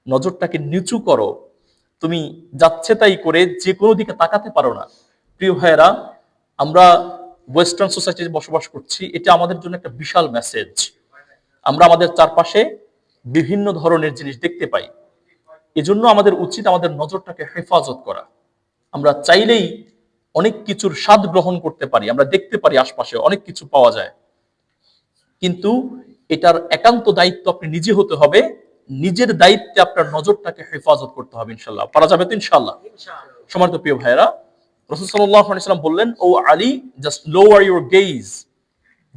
নজরটাকে নিচু করো, তুমি যাচ্ছে তাই করে যে কোনো দিকে তাকাতে পারো না। প্রিয় ভাইয়েরা, আমরা ওয়েস্টার্ন সোসাইটিতে বসবাস করছি, এটা আমাদের জন্য একটা বিশাল মেসেজ। আমরা আমাদের চারপাশে বিভিন্ন ধরনের জিনিস দেখতে পাই, এজন্য আমাদের উচিত আমাদের নজরটাকে হেফাজত করা। আমরা চাইলেই অনেক কিছুর স্বাদ গ্রহণ করতে পারি, আমরা দেখতে পারি আশপাশে অনেক কিছু পাওয়া যায়, কিন্তু এটার একান্ত দায়িত্ব আপনি নিজে হতে হবে। নিজের দায়িত্বে আপনার নজরটাকে হেফাজত করতে হবে। ইনশাল্লাহ পারা যাবে তো? ইনশাল্লাহ। সম্মানিত প্রিয় ভাইয়েরা, রাসূল সাল্লাল্লাহু আলাইহি ওয়াসাল্লাম বললেন, ও Ali, just lower your gaze,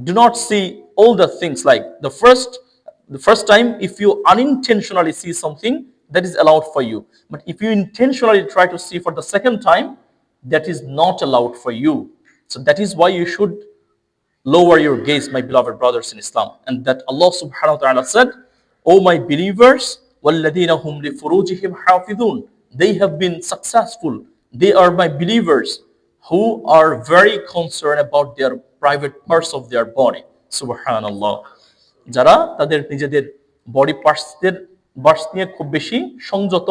do not see all the things. Like the first time, if you unintentionally see something, that is allowed for you, but if you intentionally try to see for the second time, that is not allowed for you. So that is why you should lower your gaze, my beloved brothers in Islam. And that Allah subhanahu wa ta'ala said, O my believers, وَالَّذِينَ هُمْ لِفُرُوجِهِمْ حَافِظُونَ, they have been successful, they are my believers who are very concerned about their private parts of their body. Subhanallah. যারা তাদের নিজেদের body parts নিয়ে খুব বেশি সংযত,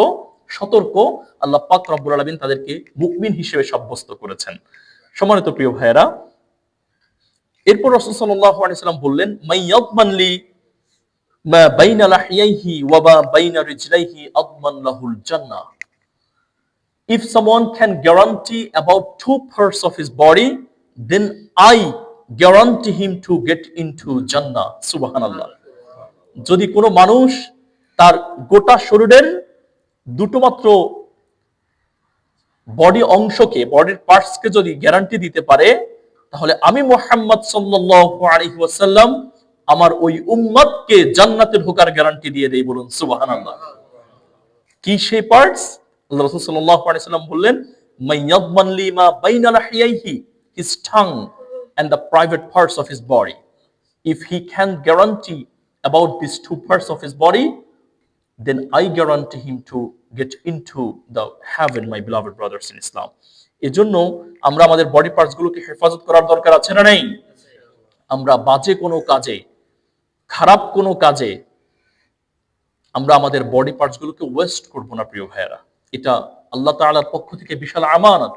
সতর্ক, আল্লাহ পাক রব্বুল আলামিন তাদেরকে মুমিন হিসেবে সাব্যস্ত করেছেন। সম্মানিত প্রিয় ভাইয়েরা, এরপর রাসূল সাল্লাল্লাহু আলাইহি ওয়াসাল্লাম বললেন, মাইয়াদমান লি মা বাইনা লাহিয়াইহি ওয়া মা বাইনা রিজলাইহি আদমান লাহুল জান্নাহ। If someone can guarantee about 2 parts of his body, then I guarantee him to get into Jannah. Subhanallah. যদি কোনো মানুষ তার গোটা শরীরের দুটো মাত্র বডি অংশকে, বডির পার্টসকে যদি গ্যারান্টি দিতে পারে, তাহলে আমি মুহাম্মদ সাল্লাল্লাহু আলাইহি ওয়াসাল্লাম আমার ওই উম্মতকে জান্নাতে ঢোকার গ্যারান্টি দিয়ে দেই। বলুন সুবহানাল্লাহ। কি সেই পার্টস? আল্লাহ রাসূল সাল্লাল্লাহু আলাইহি ওয়াসাল্লাম বললেন, মাইয়াদমান লি মা বাইনা লাহিয়াইহি, his tongue and the private parts of his body. If he can guarantee about these 2 parts of his body, then I guarantee him to get into the heaven, my beloved brothers in Islam. এজন্য আমরা আমাদের body parts গুলোকে হেফাজত করার দরকার আছে না নেই? আমরা বাজে কোনো কাজে, খারাপ কোনো কাজে আমরা আমাদের বডি পার্টস গুলোকে ওয়েস্ট করব না প্রিয় ভাইয়েরা। এটা আল্লাহ তাআলার পক্ষ থেকে বিশাল আমানত।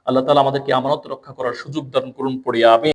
আল্লাহ তাআলা আমাদেরকে আমানত রক্ষা করার সুযোগ দান করুন, পড়ি আমিন।